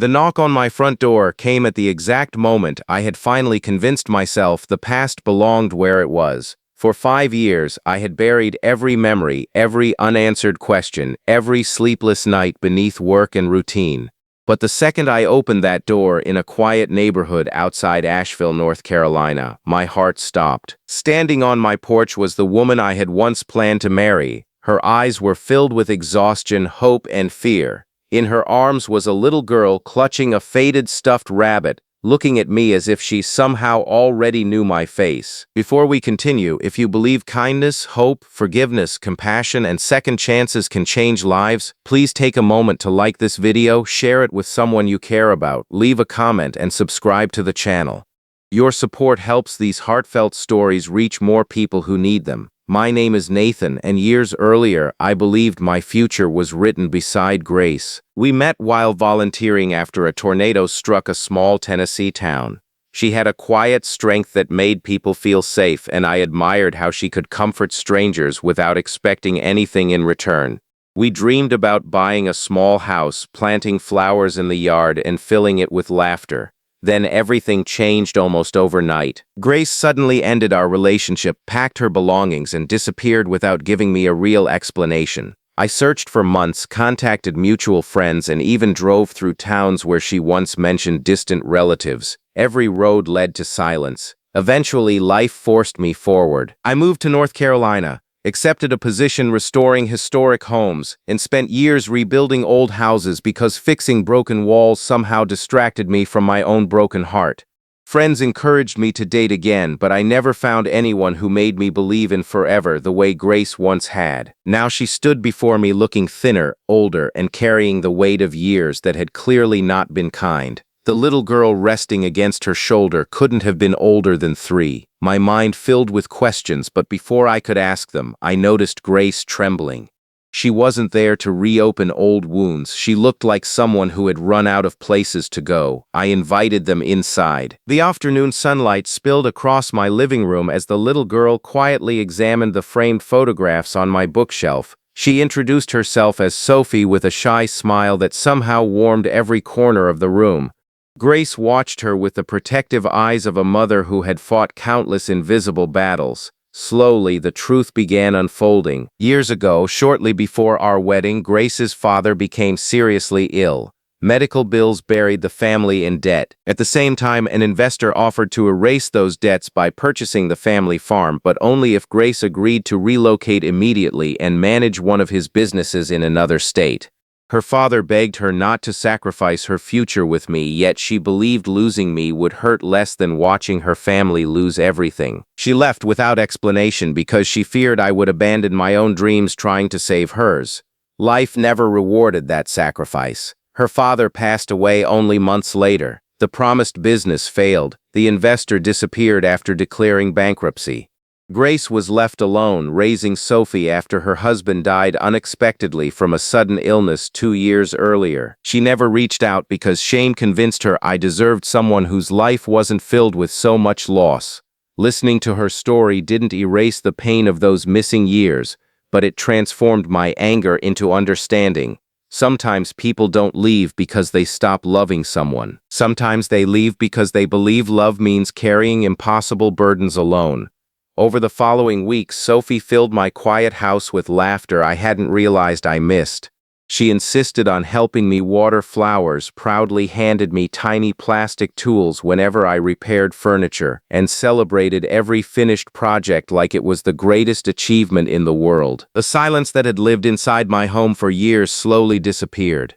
The knock on my front door came at the exact moment I had finally convinced myself the past belonged where it was. For 5 years, I had buried every memory, every unanswered question, every sleepless night beneath work and routine. But the second I opened that door in a quiet neighborhood outside Asheville, North Carolina, my heart stopped. Standing on my porch was the woman I had once planned to marry. Her eyes were filled with exhaustion, hope, and fear. In her arms was a little girl clutching a faded stuffed rabbit, looking at me as if she somehow already knew my face. Before we continue, if you believe kindness, hope, forgiveness, compassion, and second chances can change lives, please take a moment to like this video, share it with someone you care about, leave a comment, and subscribe to the channel. Your support helps these heartfelt stories reach more people who need them. My name is Nathan, and years earlier, I believed my future was written beside Grace. We met while volunteering after a tornado struck a small Tennessee town. She had a quiet strength that made people feel safe, and I admired how she could comfort strangers without expecting anything in return. We dreamed about buying a small house, planting flowers in the yard, and filling it with laughter. Then everything changed almost overnight. Grace suddenly ended our relationship, packed her belongings, and disappeared without giving me a real explanation. I searched for months, contacted mutual friends, and even drove through towns where she once mentioned distant relatives. Every road led to silence. Eventually, life forced me forward. I moved to North Carolina, accepted a position restoring historic homes, and spent years rebuilding old houses because fixing broken walls somehow distracted me from my own broken heart. Friends encouraged me to date again, but I never found anyone who made me believe in forever the way Grace once had. Now she stood before me looking thinner, older, and carrying the weight of years that had clearly not been kind. The little girl resting against her shoulder couldn't have been older than 3. My mind filled with questions, but before I could ask them, I noticed Grace trembling. She wasn't there to reopen old wounds. She looked like someone who had run out of places to go. I invited them inside. The afternoon sunlight spilled across my living room as the little girl quietly examined the framed photographs on my bookshelf. She introduced herself as Sophie with a shy smile that somehow warmed every corner of the room. Grace watched her with the protective eyes of a mother who had fought countless invisible battles. Slowly, the truth began unfolding. Years ago, shortly before our wedding, Grace's father became seriously ill. Medical bills buried the family in debt. At the same time, an investor offered to erase those debts by purchasing the family farm, but only if Grace agreed to relocate immediately and manage one of his businesses in another state. Her father begged her not to sacrifice her future with me, yet she believed losing me would hurt less than watching her family lose everything. She left without explanation because she feared I would abandon my own dreams trying to save hers. Life never rewarded that sacrifice. Her father passed away only months later. The promised business failed. The investor disappeared after declaring bankruptcy. Grace was left alone, raising Sophie after her husband died unexpectedly from a sudden illness 2 years earlier. She never reached out because shame convinced her I deserved someone whose life wasn't filled with so much loss. Listening to her story didn't erase the pain of those missing years, but it transformed my anger into understanding. Sometimes people don't leave because they stop loving someone. Sometimes they leave because they believe love means carrying impossible burdens alone. Over the following weeks, Sophie filled my quiet house with laughter I hadn't realized I missed. She insisted on helping me water flowers, proudly handed me tiny plastic tools whenever I repaired furniture, and celebrated every finished project like it was the greatest achievement in the world. The silence that had lived inside my home for years slowly disappeared.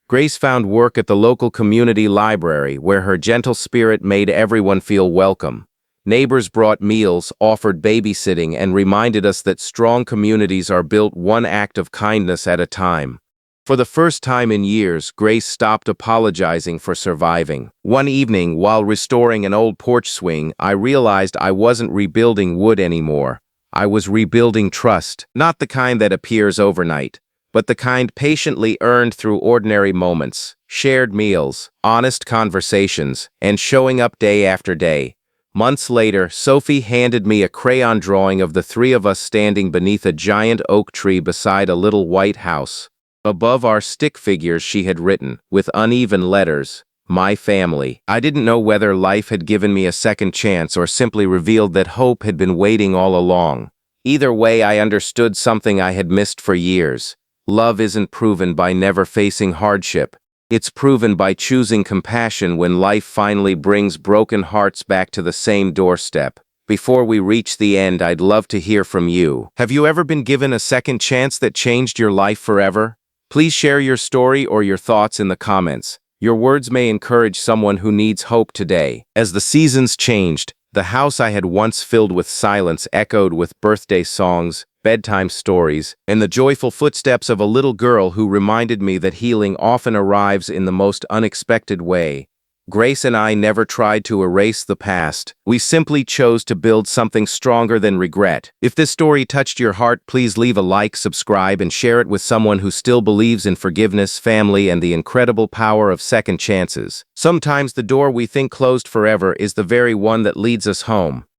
Grace found work at the local community library, where her gentle spirit made everyone feel welcome. Neighbors brought meals, offered babysitting, and reminded us that strong communities are built one act of kindness at a time. For the first time in years, Grace stopped apologizing for surviving. One evening, while restoring an old porch swing, I realized I wasn't rebuilding wood anymore. I was rebuilding trust, not the kind that appears overnight, but the kind patiently earned through ordinary moments, shared meals, honest conversations, and showing up day after day. Months later, Sophie handed me a crayon drawing of the 3 of us standing beneath a giant oak tree beside a little white house. Above our stick figures she had written, with uneven letters, "My family." I didn't know whether life had given me a second chance or simply revealed that hope had been waiting all along. Either way, I understood something I had missed for years. Love isn't proven by never facing hardship. It's proven by choosing compassion when life finally brings broken hearts back to the same doorstep. Before we reach the end, I'd love to hear from you. Have you ever been given a second chance that changed your life forever? Please share your story or your thoughts in the comments. Your words may encourage someone who needs hope today. As the seasons changed, the house I had once filled with silence echoed with birthday songs, bedtime stories, and the joyful footsteps of a little girl who reminded me that healing often arrives in the most unexpected way. Grace and I never tried to erase the past. We simply chose to build something stronger than regret. If this story touched your heart, please leave a like, subscribe, and share it with someone who still believes in forgiveness, family, and the incredible power of second chances. Sometimes the door we think closed forever is the very one that leads us home.